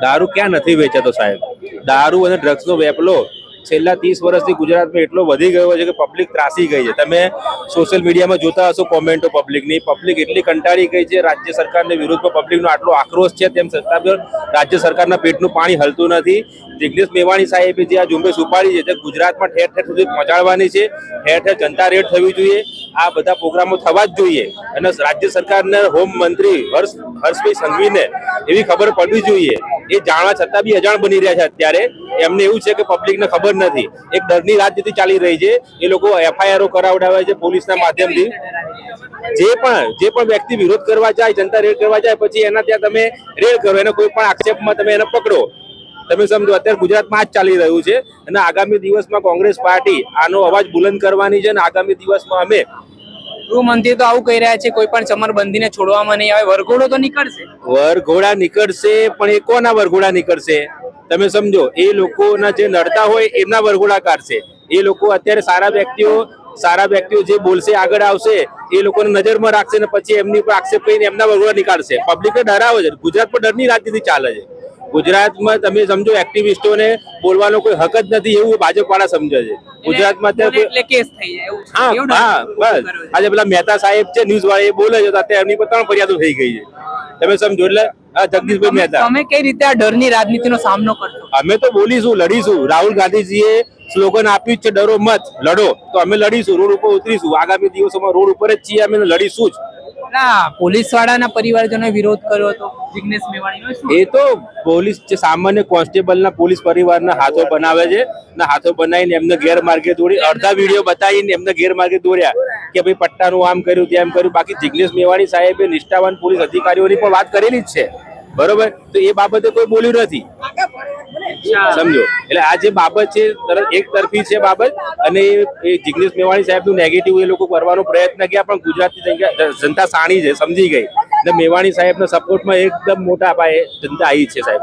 દારૂ ક્યાં નથી વેચાતો સાહેબ? દારૂ અને ડ્રગ્સનો વેપલો છેલ્લા 30 વર્ષથી ગુજરાતમાં એટલો વધી ગયો છે કે પબ્લિક ત્રાસી ગઈ છે. તમે સોશિયલ મીડિયામાં જોતા હશો કોમેન્ટો પબ્લિકની. પબ્લિક એટલી કંટાળી ગઈ છે રાજ્ય સરકારની વિરુદ્ધમાં. પબ્લિકનો આટલો આક્રોશ છે તેમ છતાં પણ રાજ્ય સરકારના પેટનું પાણી હલતું નથી. જિગ્નેશ મેવાણી સાહેબે જે આ ઝુંબેશ ઉપાડી છે તે ગુજરાતમાં ઠેર ઠેર સુધી પહોંચાડવાની છે. ઠેર ઠેર જનતા રેડ થવી જોઈએ. આ બધા પ્રોગ્રામો થવા જ જોઈએ. અને રાજ્ય સરકારના હોમ મંત્રી હર્ષભાઈ સંઘવીને એવી ખબર પડવી જોઈએ. એ જાણવા છતાં બી અજાણ બની રહ્યા છે. અત્યારે એમને એવું છે કે પબ્લિકને ખબર નથી. એક ડરની રાજનીતિ ચાલી રહી છે. એ લોકો એફઆઈઆરો કરાવડાવે છે પોલીસના માધ્યમથી. જે પણ વ્યક્તિ વિરોધ કરવા જાય, જનતા રેડ કરવા જાય, પછી એના ત્યાં તમે રેડ કરો, એને કોઈ પણ આક્ષેપમાં તમે એને પકડો. તમે સમજો અત્યારે ગુજરાતમાં જ ચાલી રહ્યું છે. અને આગામી દિવસમાં કોંગ્રેસ પાર્ટી આનો અવાજ બુલંદ કરવાની છે. અને આગામી દિવસમાં અમે ગૃહમંત્રી તો આવું કહી રહ્યા છે કોઈ પણ ચમરબંધીને છોડવામાં નહીં આવે, વરઘોડો તો નીકળશે. વરઘોડા નીકળશે, પણ એ કોના વરઘોડા નીકળશે? તમે સમજો, એ લોકોના જે નડતા હોય એમના વરઘોડા કાઢશે. એ લોકો અત્યારે સારા વ્યક્તિઓ જે બોલશે આગળ આવશે એ લોકોને નજરમાં રાખશે ને પછી એમની પર આક્ષેપ કરીને એમના વરઘોડા નીકાળશે. પબ્લિકને ડરાવે છે. ગુજરાત પર ડરની રાજનીતિ ચાલે છે. ગુજરાતમાં તમે સમજો એક્ટિવિસ્ટોને બોલવાનો કોઈ હક જ નથી એવું ભાજપ વાળા સમજે છે. ગુજરાતમાં એટલે કેસ થઈ જાય એવું છે. હા બસ. આજે પેલા મહેતા સાહેબ છે ન્યૂઝ વાળા, એ બોલે છે તો અત્યારે એમની પર 3 ફરિયાદો થઈ ગઈ છે. તમે સમજો. એટલે જગદીશભાઈ મહેતા, તમે કઈ રીતે આ ડરની રાજનીતિનો સામનો કરશો? અમે તો બોલીશું, લડીશું. રાહુલ ગાંધીજીએ સ્લોગન આપ્યું છે ડરો મત, લડો. તો અમે લડીશું, રોડ ઉપર ઉતરીશું. આગામી દિવસોમાં રોડ ઉપર જ છીએ, અમે લડીશું જ. પોલીસ વાળાના પરિવારજનોએ વિરોધ કર્યો હતો જિગ્નેશ મેવાણીનો. એ તો પોલીસ જે સામાન્ય કોન્સ્ટેબલના પોલીસ પરિવારના હાથો બનાવે છે ને હાથો બનાવીને એમને ગેરમાર્ગે દોરી, અડધા વિડીયો બતાવીને એમને ગેરમાર્ગે દોર્યા કે ભાઈ પટ્ટાનું આમ કર્યું તેમ કર્યું. બાકી જિગ્નેશ મેવાણી સાહેબે નિષ્ઠાવાન પોલીસ અધિકારીઓની પણ વાત કરેલી જ છે, બરોબર? તો એ બાબતે કોઈ બોલ્યું નથી, સમજો. એટલે આ જે બાબત છે એક તરફી છે બાબત. અને એ જિગ્નેશ મેવાણી સાહેબનું નેગેટિવ એ લોકો કરવાનો પ્રયત્ન કર્યા, પણ ગુજરાતની જનતા સાણી છે, સમજી ગઈ. એટલે મેવાણી સાહેબના સપોર્ટમાં એકદમ મોટા પાયે જનતા આવી છે સાહેબ.